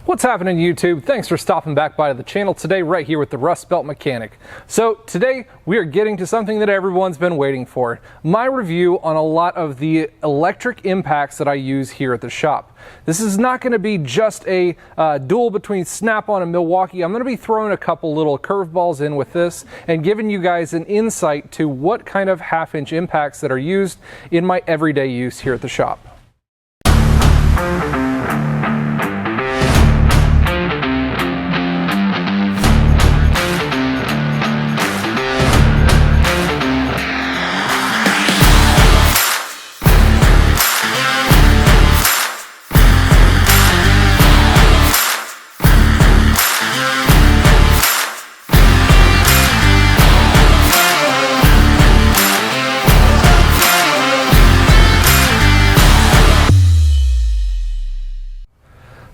What's happening, YouTube? Thanks for stopping back by the channel today, right here with the Rustbelt Mechanic. So today we are getting to something that everyone's been waiting for, my review on a lot of the electric impacts that I use here at the shop. This is not going to be just a duel between SnapOn and Milwaukee. I'm going to be throwing a couple little curveballs in with this and giving you guys an insight to what kind of half-inch impacts that are used in my everyday use here at the shop.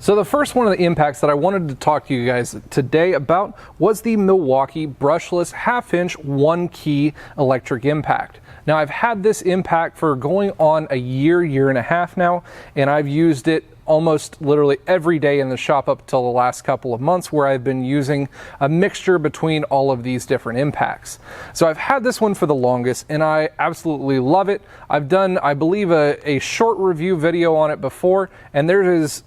So the first one of the impacts that I wanted to talk to you guys today about was the Milwaukee Brushless half-inch one-key electric impact. Now I've had this impact for going on a year and a half now, and I've used it almost literally every day in the shop up till the last couple of months, where I've been using a mixture between all of these different impacts. So I've had this one for the longest and I absolutely love it. I've done, I believe, a short review video on it before, and there is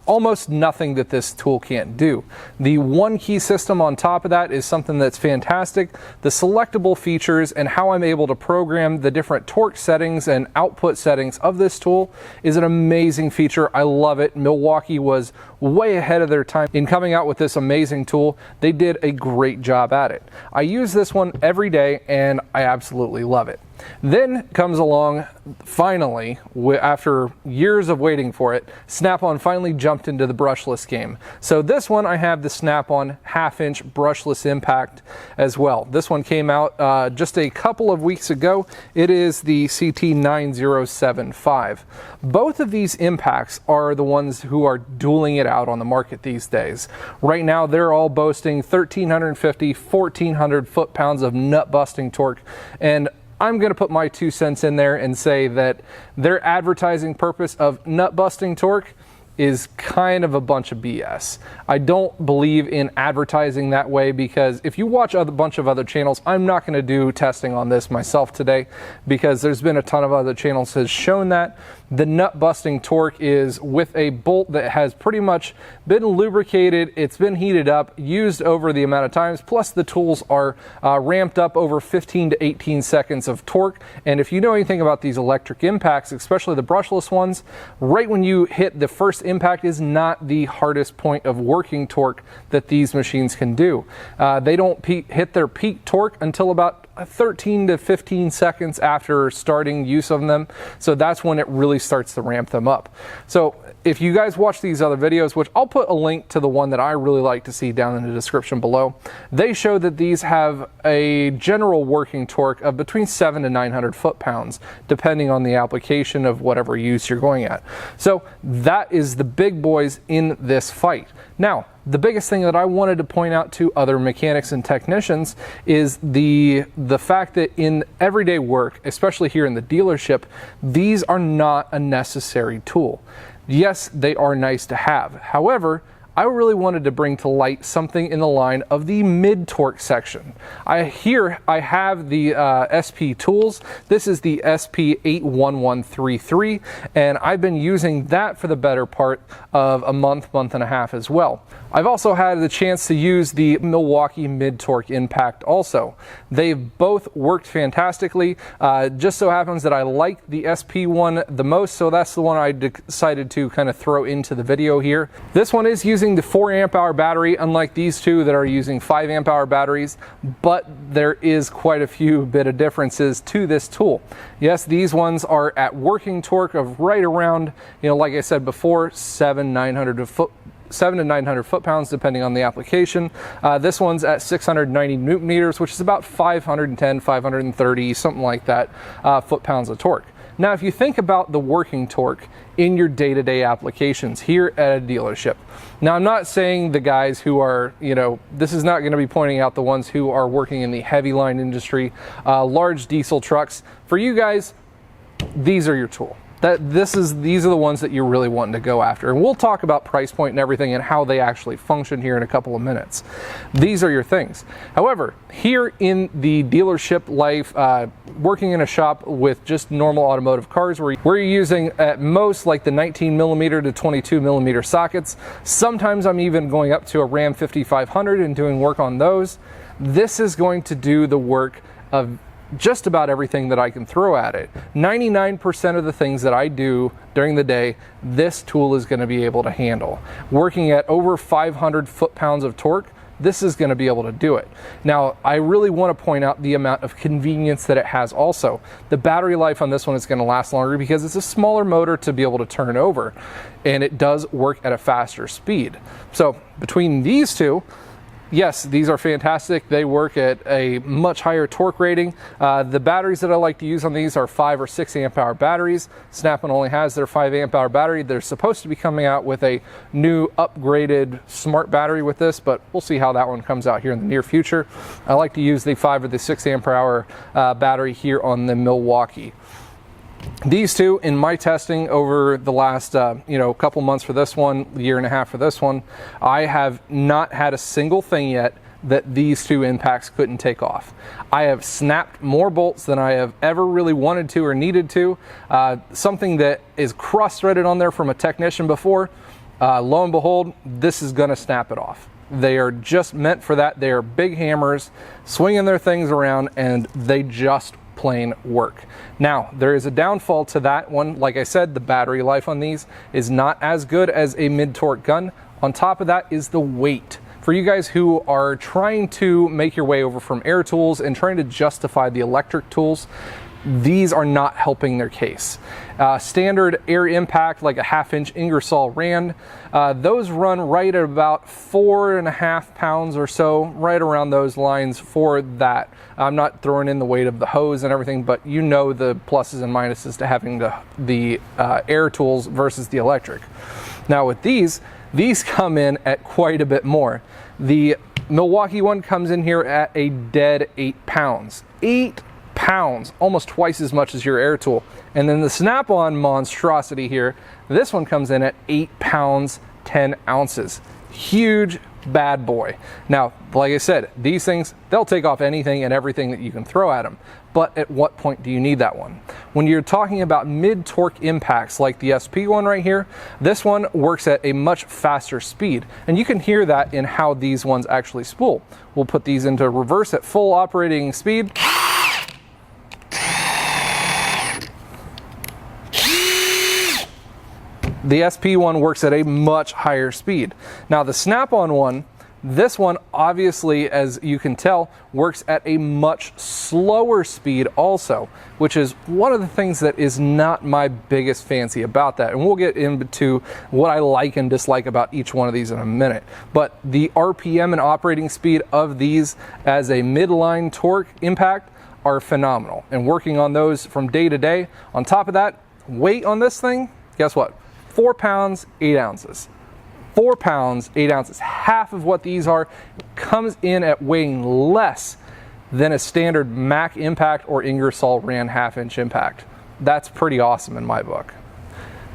almost nothing that this tool can't do. The one key system on top of that is something that's fantastic. The selectable features and how I'm able to program the different torque settings and output settings of this tool is an amazing feature. I love it. Milwaukee was way ahead of their time in coming out with this amazing tool. They did a great job at it. I use this one every day and I absolutely love it. Then comes along, finally, after years of waiting for it, SnapOn finally jumped into the brushless game. So this one, I have the SnapOn half-inch brushless impact as well. This one came out just a couple of weeks ago. It is the CT9075. Both of these impacts are the ones who are dueling it out on the market these days. Right now, they're all boasting 1,350, 1,400 foot-pounds of nut-busting torque, and I'm going to put my 2 cents in there and say that their advertising purpose of nut-busting torque is kind of a bunch of BS. I don't believe in advertising that way, because if you watch a bunch of other channels, I'm not going to do testing on this myself today, because there's been a ton of other channels that has shown that the nut busting torque is with a bolt that has pretty much been lubricated, it's been heated up, used over the amount of times, plus the tools are ramped up over 15 to 18 seconds of torque. And if you know anything about these electric impacts, especially the brushless ones, right when you hit the first impact is not the hardest point of working torque that these machines can do. They don't hit their peak torque until about 13 to 15 seconds after starting use of them. So that's when it really starts to ramp them up. So if you guys watch these other videos, which I'll put a link to the one that I really like to see down in the description below, they show that these have a general working torque of between 700 to 900 foot-pounds, depending on the application of whatever use you're going at. So that is the big boys in this fight. Now, the biggest thing that I wanted to point out to other mechanics and technicians is the fact that in everyday work, especially here in the dealership, these are not a necessary tool. Yes, they are nice to have. However, I really wanted to bring to light something in the line of the mid-torque section. I have the SP tools. This is the SP81133, and I've been using that for the better part of a month and a half as well. I've also had the chance to use the Milwaukee mid-torque impact also. They've both worked fantastically. Just so happens that I like the SP one the most, so that's the one I decided to kind of throw into the video here. This one is using the 4 amp hour battery, unlike these two that are using 5 amp hour batteries, but there is quite a few bit of differences to this tool. Yes, these ones are at working torque of right around, like I said before, 700 to 900 foot-pounds depending on the application. This one's at 690 newton meters, which is about 510, 530, something like that, foot-pounds of torque. Now, if you think about the working torque in your day-to-day applications here at a dealership. Now, I'm not saying the guys who are, this is not going to be pointing out the ones who are working in the heavy line industry, large diesel trucks. For you guys, these are your tool. these are the ones that you're really wanting to go after. And we'll talk about price point and everything and how they actually function here in a couple of minutes. These are your things. However, here in the dealership life, working in a shop with just normal automotive cars, where you're using at most like the 19mm to 22mm sockets. Sometimes I'm even going up to a Ram 5500 and doing work on those. This is going to do the work of just about everything that I can throw at it. 99% of the things that I do during the day, this tool is going to be able to handle. Working at over 500 foot-pounds of torque, this is going to be able to do it. Now, I really want to point out the amount of convenience that it has also. The battery life on this one is going to last longer because it's a smaller motor to be able to turn over, and it does work at a faster speed. So between these two, yes, these are fantastic. They work at a much higher torque rating. The batteries that I like to use on these are 5 or 6 amp hour batteries. SnapOn only has their 5 amp hour battery. They're supposed to be coming out with a new upgraded smart battery with this, but we'll see how that one comes out here in the near future. I like to use the 5 or the 6 amp hour battery here on the Milwaukee. These two, in my testing over the last couple months for this one, year and a half for this one, I have not had a single thing yet that these two impacts couldn't take off. I have snapped more bolts than I have ever really wanted to or needed to. Something that is cross-threaded on there from a technician before, lo and behold, this is going to snap it off. They are just meant for that. They are big hammers, swinging their things around, and they just plain work. Now, there is a downfall to that one. Like I said, the battery life on these is not as good as a mid-torque gun. On top of that is the weight. For you guys who are trying to make your way over from air tools and trying to justify the electric tools, these are not helping their case. Standard air impact, like a 1/2-inch Ingersoll Rand, those run right at about 4.5 pounds or so, right around those lines for that. I'm not throwing in the weight of the hose and everything, but you know the pluses and minuses to having the air tools versus the electric. Now with these come in at quite a bit more. The Milwaukee one comes in here at a dead 8 pounds. 8 pounds, almost twice as much as your air tool. And then the SnapOn monstrosity here, this one comes in at 8 pounds 10 ounces. Huge bad boy. Now, like I said, these things, they'll take off anything and everything that you can throw at them. But at what point do you need that one? When you're talking about mid-torque impacts like the SP one right here, this one works at a much faster speed. And you can hear that in how these ones actually spool. We'll put these into reverse at full operating speed. The SP one works at a much higher speed. Now the SnapOn one, this one obviously, as you can tell, works at a much slower speed also, which is one of the things that is not my biggest fancy about that. And we'll get into what I like and dislike about each one of these in a minute. But the RPM and operating speed of these as a midline torque impact are phenomenal. And working on those from day to day. On top of that, weight on this thing, guess what? 4 pounds, 8 ounces. 4 pounds, 8 ounces. Half of what these are comes in at weighing less than a standard Mac Impact or Ingersoll Rand 1/2-inch impact. That's pretty awesome in my book.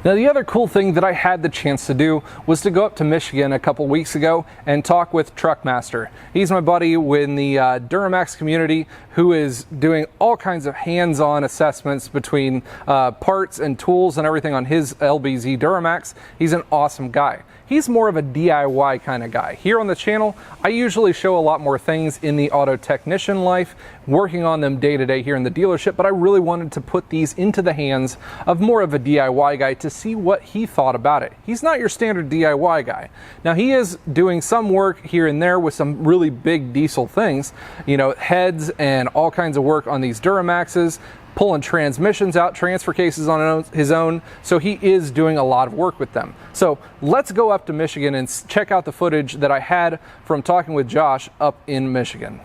Now, the other cool thing that I had the chance to do was to go up to Michigan a couple weeks ago and talk with Truckmaster. He's my buddy in the Duramax community who is doing all kinds of hands-on assessments between parts and tools and everything on his LBZ Duramax. He's an awesome guy. He's more of a DIY kind of guy. Here on the channel, I usually show a lot more things in the auto technician life, working on them day to day here in the dealership, but I really wanted to put these into the hands of more of a DIY guy to see what he thought about it. He's not your standard DIY guy. Now, he is doing some work here and there with some really big diesel things, you know, heads and all kinds of work on these Duramaxes, pulling transmissions out, transfer cases on his own, so he is doing a lot of work with them. So let's go up to Michigan and check out the footage that I had from talking with Josh up in Michigan.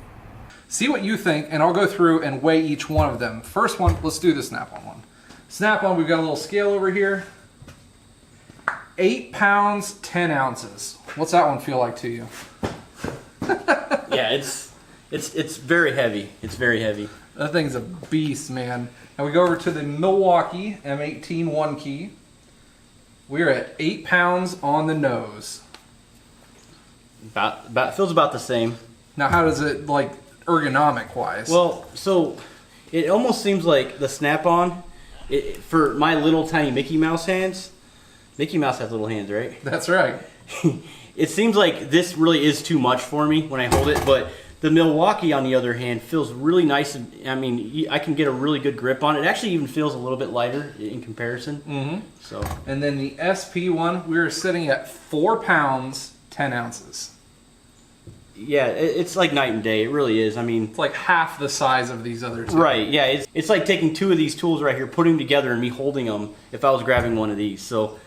See what you think, and I'll go through and weigh each one of them. First one, let's do the SnapOn one. SnapOn, we've got a little scale over here. 8 pounds, 10 ounces. What's that one feel like to you? Yeah, it's very heavy. It's very heavy. That thing's a beast, man. Now we go over to the Milwaukee M18 1 key. We're at 8 pounds on the nose. Feels about the same. Now how does it, like, ergonomic wise? Well, so it almost seems like the Snap-on, for my little tiny Mickey Mouse hands, Mickey Mouse has little hands, right? That's right. It seems like this really is too much for me when I hold it, but the Milwaukee, on the other hand, feels really nice. I mean, I can get a really good grip on it. It actually even feels a little bit lighter in comparison. Mm-hmm. So. And then the SP one, we're sitting at 4 pounds, 10 ounces. Yeah, it's like night and day. It really is. I mean, it's like half the size of these other two. Right, yeah. It's like taking two of these tools right here, putting them together, and me holding them if I was grabbing one of these. So,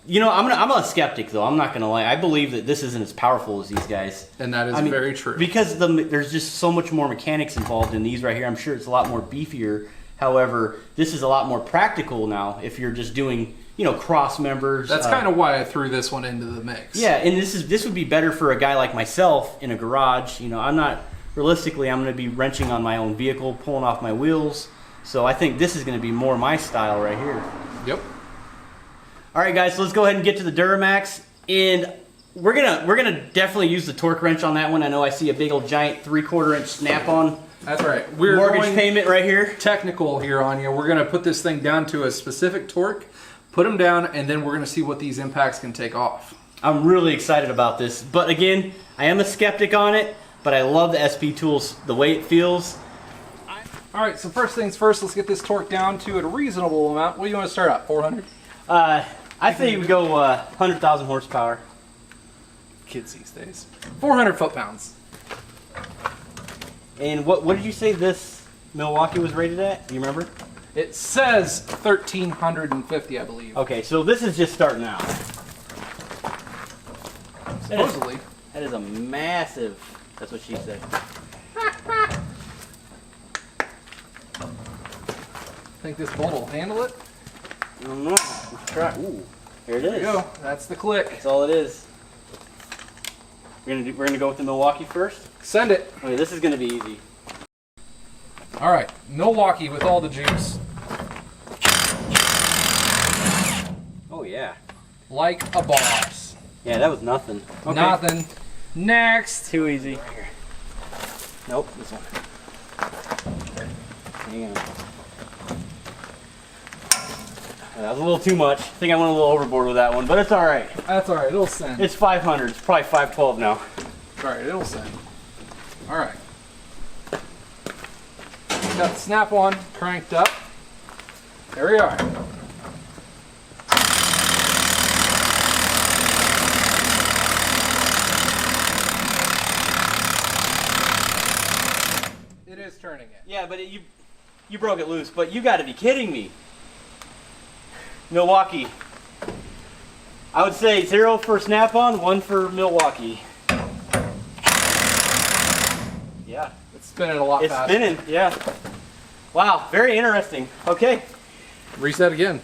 you know, I'm a skeptic, though. I'm not going to lie. I believe that this isn't as powerful as these guys. And that is very true. Because there's just so much more mechanics involved in these right here. I'm sure it's a lot more beefier. However, this is a lot more practical now if you're just doing, you know, cross members. That's kind of why I threw this one into the mix. Yeah, and this would be better for a guy like myself in a garage. You know, I'm going to be wrenching on my own vehicle, pulling off my wheels. So I think this is going to be more my style right here. Yep. All right, guys, so let's go ahead and get to the Duramax, and we're gonna definitely use the torque wrench on that one. I know I see a big old giant 3/4 inch Snap-on. That's right. We're mortgage payment right here. Technical here on you. We're gonna put this thing down to a specific torque, put them down, and then we're gonna see what these impacts can take off. I'm really excited about this, but again, I am a skeptic on it, but I love the SP tools, the way it feels. All right, so first things first, let's get this torque down to a reasonable amount. What do you want to start at? 400? I think we go 100,000 horsepower. Kids these days. 400 foot-pounds. And what did you say this Milwaukee was rated at? Do you remember? It says 1,350, I believe. Okay, so this is just starting out. Supposedly. That is a massive, that's what she said. Think this bolt will handle it? I don't know. Let's try. Ooh, here it is. There you go. That's the click. That's all it is. We're gonna go with the Milwaukee first. Send it. Okay, this is gonna be easy. All right, Milwaukee with all the juice. Oh yeah. Like a boss. Yeah, that was nothing. Okay. Nothing. Next. Too easy. Right here. Nope. This one. Hang on. That was a little too much. I think I went a little overboard with that one, but it's all right. That's all right. It'll send. It's 500. It's probably 512 now. All right. It'll send. All right. Got the Snap-on cranked up. There we are. It is turning it. Yeah, but you broke it loose. But you got to be kidding me. Milwaukee. I would say 0 for Snap-on, 1 for Milwaukee. Yeah. It's spinning a lot faster. It's spinning, yeah. Wow, very interesting. Okay. Reset again.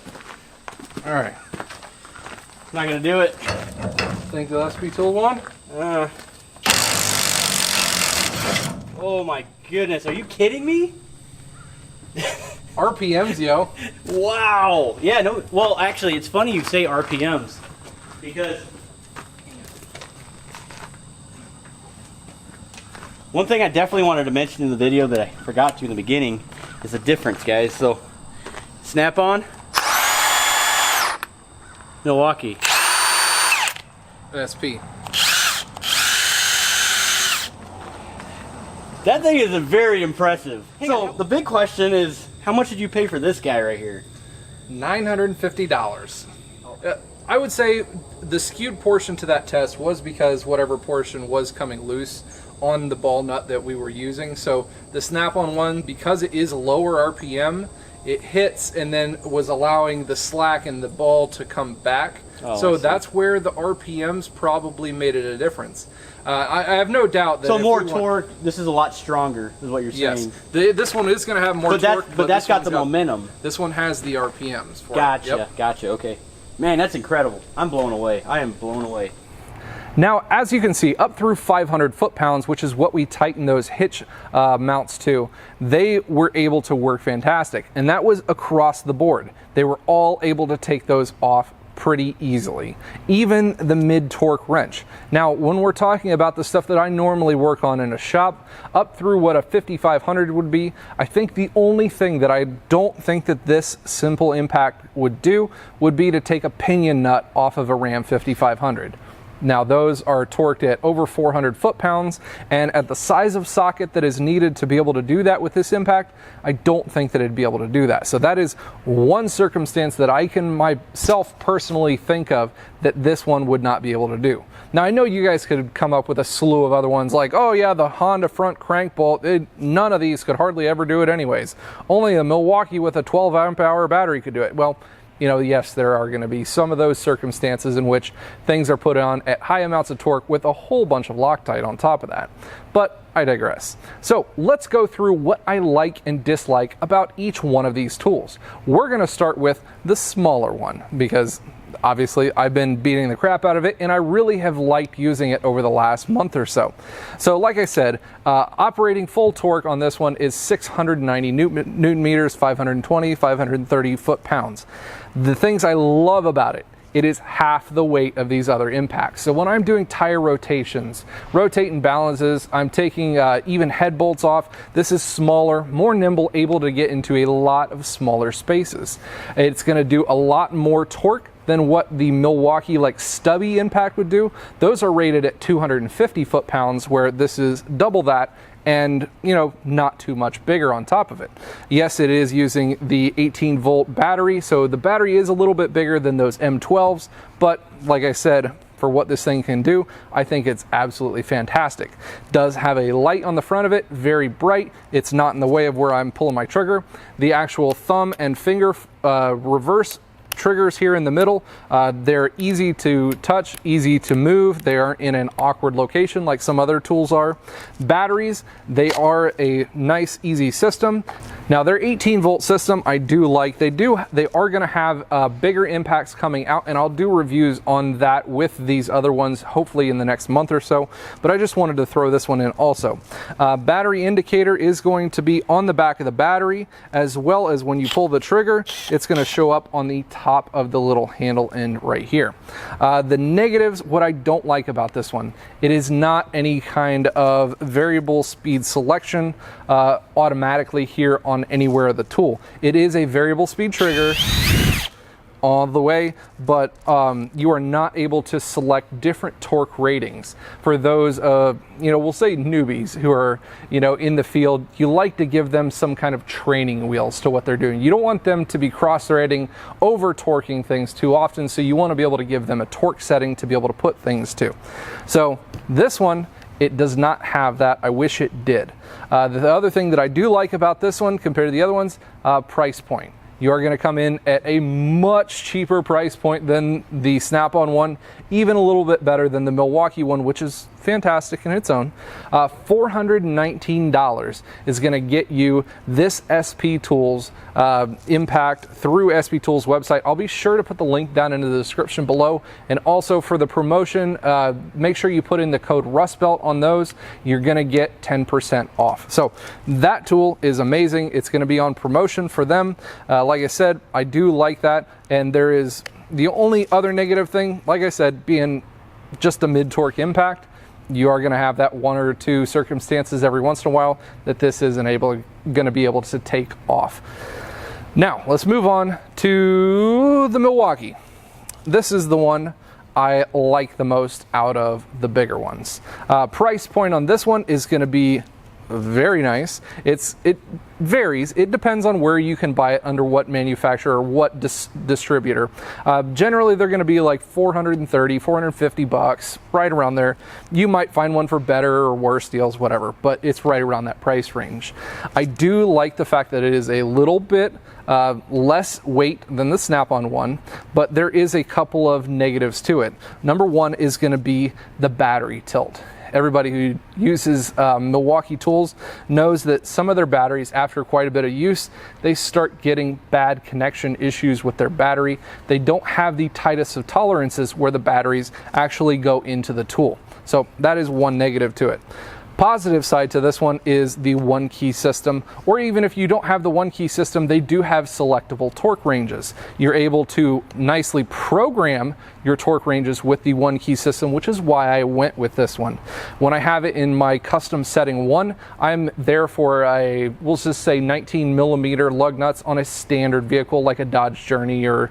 All right. Not going to do it. Think the SP tool one? Oh my goodness, are you kidding me? RPMs, yo. Wow. Yeah, no, well, actually, it's funny you say RPMs because one thing I definitely wanted to mention in the video that I forgot to in the beginning is the difference, guys. So, Snap-on, Milwaukee. SP. That thing is very impressive. So, the big question is, how much did you pay for this guy right here? $950. I would say the skewed portion to that test was because whatever portion was coming loose on the ball nut that we were using. So the Snap-on one, because it is lower RPM, it hits and then was allowing the slack in the ball to come back. Oh, so that's where the RPMs probably made it a difference. I have no doubt that. So more torque. This is a lot stronger, is what you're saying. Yes, this one is going to have more torque, but that's got the momentum. This one has the RPMs for Gotcha, it. Yep. Gotcha. Okay, man, that's incredible. I'm blown away. I am blown away. Now, as you can see, up through 500 foot-pounds, which is what we tighten those hitch mounts to, they were able to work fantastic. And that was across the board. They were all able to take those off pretty easily, even the mid-torque wrench. Now, when we're talking about the stuff that I normally work on in a shop, up through what a 5500 would be, I think the only thing that I don't think that this simple impact would do would be to take a pinion nut off of a Ram 5500. Now, those are torqued at over 400 foot-pounds, and at the size of socket that is needed to be able to do that with this impact, I don't think that it'd be able to do that. So that is one circumstance that I can myself personally think of that this one would not be able to do. Now, I know you guys could come up with a slew of other ones like, oh yeah, the Honda front crank bolt, none of these could hardly ever do it anyways. Only a Milwaukee with a 12 amp hour battery could do it. Well, you know, yes, there are going to be some of those circumstances in which things are put on at high amounts of torque with a whole bunch of Loctite on top of that. But I digress. So let's go through what I like and dislike about each one of these tools. We're going to start with the smaller one because obviously I've been beating the crap out of it and I really have liked using it over the last month or so. So like I said, operating full torque on this one is 690 Newton meters, 520, 530 foot-pounds. The things I love about it, it is half the weight of these other impacts. So when I'm doing tire rotations, rotating balances, I'm taking even head bolts off, this is smaller, more nimble, able to get into a lot of smaller spaces. It's gonna do a lot more torque than what the Milwaukee like stubby impact would do. Those are rated at 250 foot-pounds, where this is double that and, you know, not too much bigger on top of it. Yes, it is using the 18 volt battery, so the battery is a little bit bigger than those M12s, but like I said, for what this thing can do, I think it's absolutely fantastic. Does have a light on the front of it, very bright. It's not in the way of where I'm pulling my trigger. The actual thumb and finger reverse triggers here in the middle, they're easy to touch, easy to move. They aren't in an awkward location like some other tools are. Batteries, they are a nice, easy system. Now their 18 volt system, I do like. They are going to have bigger impacts coming out, and I'll do reviews on that with these other ones, hopefully in the next month or so. But I just wanted to throw this one in also. Battery indicator is going to be on the back of the battery, as well as when you pull the trigger, it's going to show up on the top of the little handle end right here. The negatives, what I don't like about this one, it is not any kind of variable speed selection automatically here on anywhere of the tool. It is a variable speed trigger all the way, but you are not able to select different torque ratings. For those, you know, we'll say newbies who are, you know, in the field, you like to give them some kind of training wheels to what they're doing. You don't want them to be cross-threading, over-torquing things too often, so you want to be able to give them a torque setting to be able to put things to. So this one, it does not have that. I wish it did. The other thing that I do like about this one compared to the other ones, price point. You are going to come in at a much cheaper price point than the SnapOn one, even a little bit better than the Milwaukee one, which is fantastic in its own. $419 is going to get you this SP Tools Impact through SP Tools website. I'll be sure to put the link down in the description below, and also for the promotion, make sure you put in the code Rustbelt on those. You're going to get 10% off. So that tool is amazing. It's going to be on promotion for them. Like I said, I do like that, and there is the only other negative thing, like I said, being just a mid-torque impact. You are going to have that one or two circumstances every once in a while that this isn't going to be able to take off. Now, let's move on to the Milwaukee. This is the one I like the most out of the bigger ones. Price point on this one is going to be very nice. It varies. It depends on where you can buy it, under what manufacturer or what distributor. Generally, they're going to be like $430, $450, right around there. You might find one for better or worse deals, whatever, but it's right around that price range. I do like the fact that it is a little bit less weight than the SnapOn one, but there is a couple of negatives to it. Number one is going to be the battery tilt. everybody who uses Milwaukee tools knows that some of their batteries, after quite a bit of use, they start getting bad connection issues with their battery. They don't have the tightest of tolerances where the batteries actually go into the tool. So that is one negative to it. Positive side to this one is the one key system, or even if you don't have the one key system, they do have selectable torque ranges. You're able to nicely program your torque ranges with the one key system, which is why I went with this one. When I have it in my custom setting 1, I'm there for a, we'll just say 19mm lug nuts on a standard vehicle like a Dodge Journey or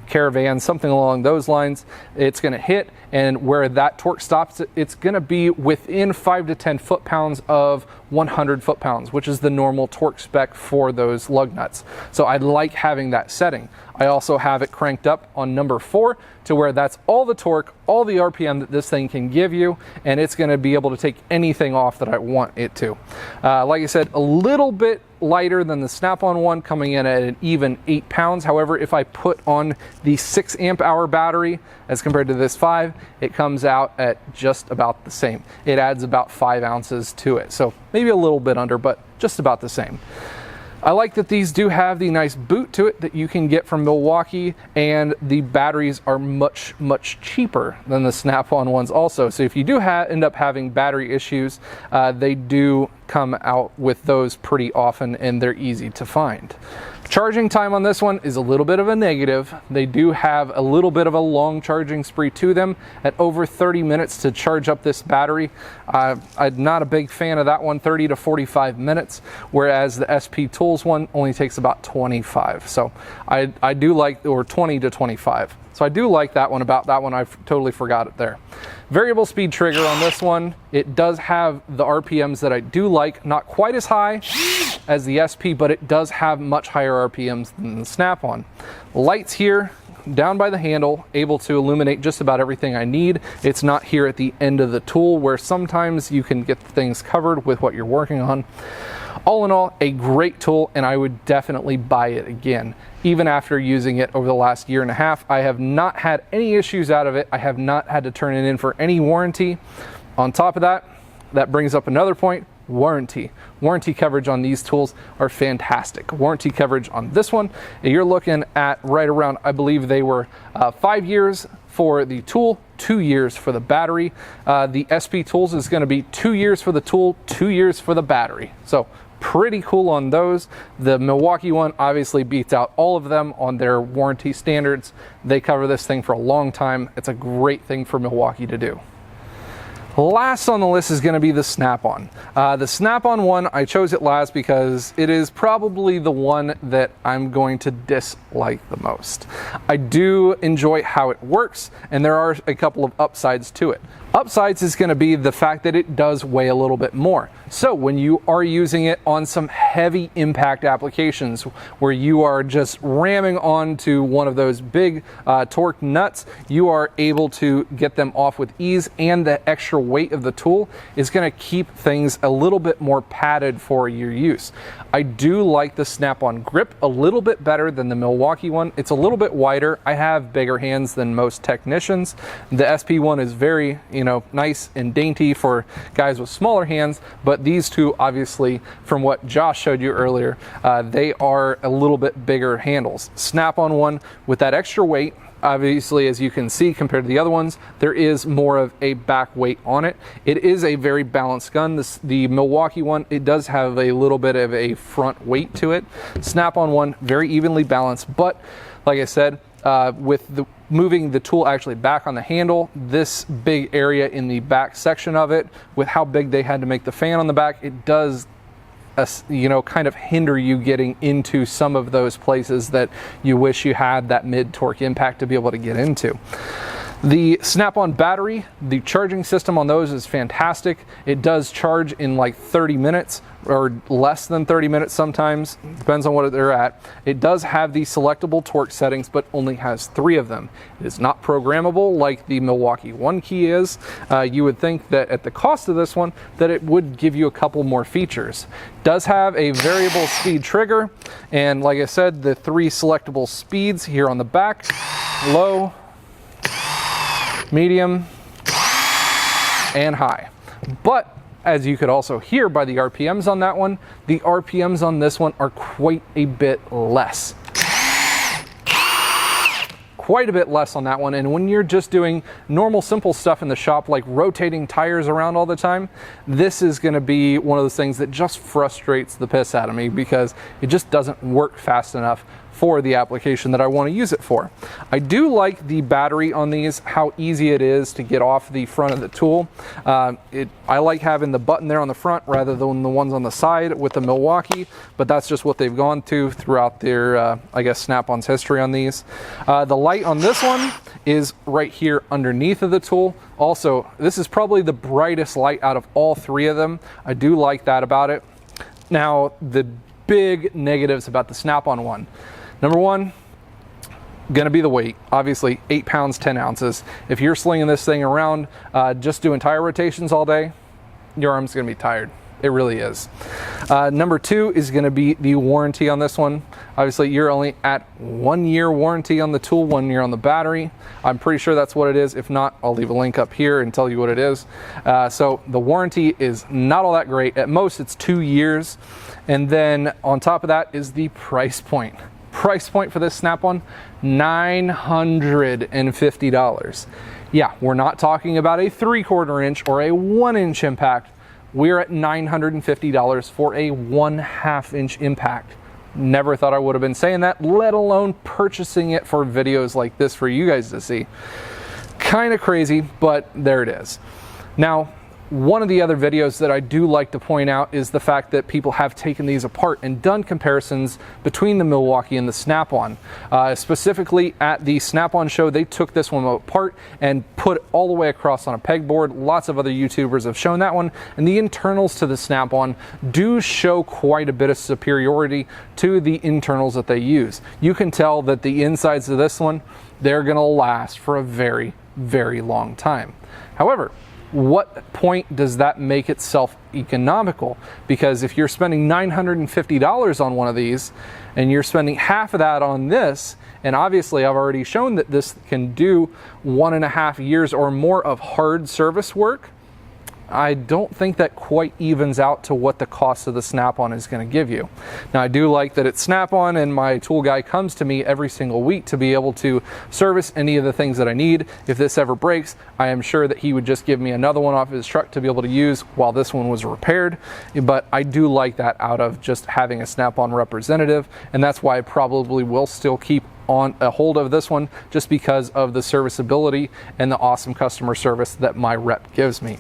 Caravan, something along those lines. It's going to hit, and where that torque stops, it's going to be within 5 to 10 foot-pounds of 100 foot-pounds, which is the normal torque spec for those lug nuts. So I like having that setting. I also have it cranked up on number 4 to where that's all the torque, all the RPM that this thing can give you, and it's going to be able to take anything off that I want it to. Like I said, a little bit lighter than the SnapOn one, coming in at an even 8 pounds. However, if I put on the 6 amp hour battery as compared to this 5, it comes out at just about the same. It adds about 5 ounces to it. So maybe a little bit under, but just about the same. I like that these do have the nice boot to it that you can get from Milwaukee, and the batteries are much cheaper than the SnapOn ones also. So if you do end up having battery issues, they do come out with those pretty often, and they're easy to find. Charging time on this one is a little bit of a negative. They do have a little bit of a long charging spree to them at over 30 minutes to charge up this battery. I'm not a big fan of that one, 30 to 45 minutes, whereas the SP Tools one only takes about 25. So I do like, or 20 to 25. So I do like that one. About that one, I totally forgot it there. Variable speed trigger on this one. It does have the RPMs that I do like, not quite as high as the SP, but it does have much higher RPMs than the SnapOn. Lights here down by the handle, able to illuminate just about everything I need. It's not here at the end of the tool where sometimes you can get things covered with what you're working on. All in all, a great tool, and I would definitely buy it again. Even after using it over the last year and a half, I have not had any issues out of it. I have not had to turn it in for any warranty. On top of that, that brings up another point, warranty. Warranty coverage on these tools are fantastic. Warranty coverage on this one, you're looking at right around, I believe they were 5 years for the tool, 2 years for the battery. The SP Tools is going to be 2 years for the tool, 2 years for the battery. So pretty cool on those. The Milwaukee one obviously beats out all of them on their warranty standards. They cover this thing for a long time. It's a great thing for Milwaukee to do. Last on the list is going to be the SnapOn. The SnapOn one, I chose it last because it is probably the one that I'm going to dislike the most. I do enjoy how it works, and there are a couple of upsides to it. Upsides is going to be the fact that it does weigh a little bit more. So when you are using it on some heavy impact applications where you are just ramming onto one of those big torque nuts, you are able to get them off with ease, and the extra weight of the tool is going to keep things a little bit more padded for your use. I do like the SnapOn grip a little bit better than the Milwaukee one. It's a little bit wider. I have bigger hands than most technicians. The SP one is very, nice and dainty for guys with smaller hands, but these two, obviously, from what Josh showed you earlier, they are a little bit bigger handles. SnapOn one with that extra weight, obviously, as you can see, compared to the other ones, there is more of a back weight on it. It is a very balanced gun. The Milwaukee one, it does have a little bit of a front weight to it. SnapOn one, very evenly balanced, but like I said, with moving the tool actually back on the handle, this big area in the back section of it, with how big they had to make the fan on the back, it does kind of hinder you getting into some of those places that you wish you had that mid torque impact to be able to get into. The SnapOn battery, the charging system on those is fantastic. It does charge in like 30 minutes or less than 30 minutes sometimes, depends on what they're at. It does have the selectable torque settings, but only has 3 of them. It is not programmable like the Milwaukee one key is. You would think that at the cost of this one, that it would give you a couple more features. Does have a variable speed trigger, and like I said, the 3 selectable speeds here on the back, low, medium, and high. But as you could also hear by the RPMs on that one, the RPMs on this one are quite a bit less. Quite a bit less on that one. And when you're just doing normal simple stuff in the shop, like rotating tires around all the time, this is going to be one of those things that just frustrates the piss out of me because it just doesn't work fast enough for the application that I want to use it for. I do like the battery on these, how easy it is to get off the front of the tool. I like having the button there on the front rather than the ones on the side with the Milwaukee, but that's just what they've gone to throughout their, I guess, Snap-on's history on these. The light on this one is right here underneath of the tool. Also, this is probably the brightest light out of all three of them. I do like that about it. Now, the big negatives about the Snap-on one. Number one, gonna be the weight. Obviously, 8 pounds, 10 ounces. If you're slinging this thing around, just doing tire rotations all day, your arm's gonna be tired. It really is. Number two is gonna be the warranty on this one. Obviously, you're only at 1 year warranty on the tool, 1 year on the battery. I'm pretty sure that's what it is. If not, I'll leave a link up here and tell you what it is. So the warranty is not all that great. At most, it's 2 years. And then on top of that is the price point. Price point for this Snap-on, $950. Yeah, we're not talking about a 3/4 inch or a 1 inch impact. We're at $950 for a 1/2 inch impact. Never thought I would have been saying that, let alone purchasing it for videos like this for you guys to see. Kind of crazy, but there it is. Now, one of the other videos that I do like to point out is the fact that people have taken these apart and done comparisons between the Milwaukee and the Snap-on. Specifically at the Snap-on show, they took this one apart and put it all the way across on a pegboard. Lots of other YouTubers have shown that one, and the internals to the Snap-on do show quite a bit of superiority to the internals that they use. You can tell that the insides of this one, they're gonna last for a very, very long time. However, what point does that make itself economical? Because if you're spending $950 on one of these and you're spending half of that on this, and obviously I've already shown that this can do 1.5 years or more of hard service work, I don't think that quite evens out to what the cost of the Snap-on is going to give you. Now, I do like that it's Snap-on and my tool guy comes to me every single week to be able to service any of the things that I need. If this ever breaks, I am sure that he would just give me another one off his truck to be able to use while this one was repaired. But I do like that out of just having a Snap-on representative, and that's why I probably will still keep on a hold of this one, just because of the serviceability and the awesome customer service that my rep gives me.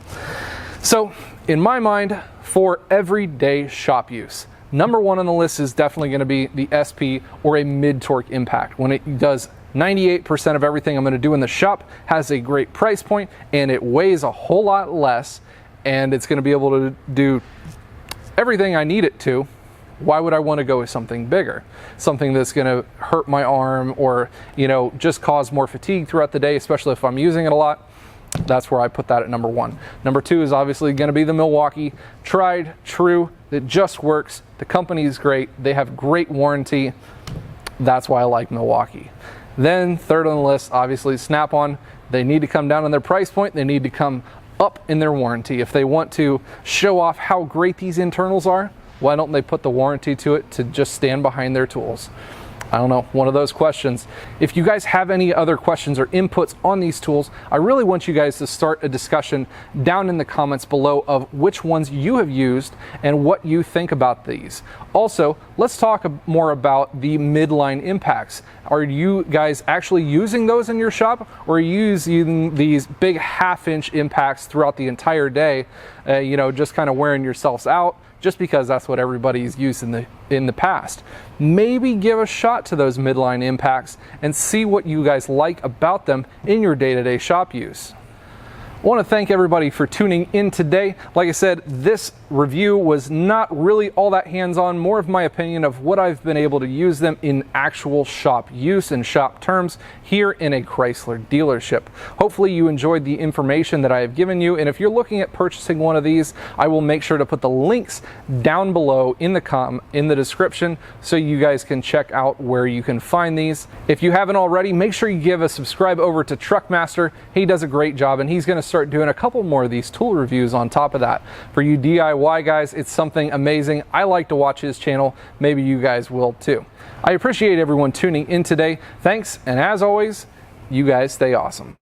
So in my mind, for everyday shop use, number one on the list is definitely going to be the SP or a mid-torque impact. When it does 98% of everything I'm going to do in the shop, has a great price point, and it weighs a whole lot less, and it's going to be able to do everything I need it to. Why would I want to go with something bigger? Something that's going to hurt my arm or, you know, just cause more fatigue throughout the day, especially if I'm using it a lot. That's where I put that at number one. Number two is obviously going to be the Milwaukee. Tried, true, it just works. The company is great. They have great warranty. That's why I like Milwaukee. Then third on the list, obviously Snap-on. They need to come down on their price point. They need to come up in their warranty. If they want to show off how great these internals are, why don't they put the warranty to it to just stand behind their tools? I don't know, one of those questions. If you guys have any other questions or inputs on these tools, I really want you guys to start a discussion down in the comments below of which ones you have used and what you think about these. Also, let's talk more about the midline impacts. Are you guys actually using those in your shop, or are you using these big 1/2 inch impacts throughout the entire day, you know, just kind of wearing yourselves out? Just because that's what everybody's used in the past. Maybe give a shot to those midline impacts and see what you guys like about them in your day-to-day shop use. I want to thank everybody for tuning in today. Like I said, this review was not really all that hands-on, more of my opinion of what I've been able to use them in actual shop use and shop terms here in a Chrysler dealership. Hopefully you enjoyed the information that I have given you, and if you're looking at purchasing one of these, I will make sure to put the links down below in the description so you guys can check out where you can find these. If you haven't already, make sure you give a subscribe over to Truckmaster. He does a great job, and he's going to start doing a couple more of these tool reviews on top of that. For you DIY guys, it's something amazing. I like to watch his channel. Maybe you guys will too. I appreciate everyone tuning in today. Thanks, and as always, you guys stay awesome.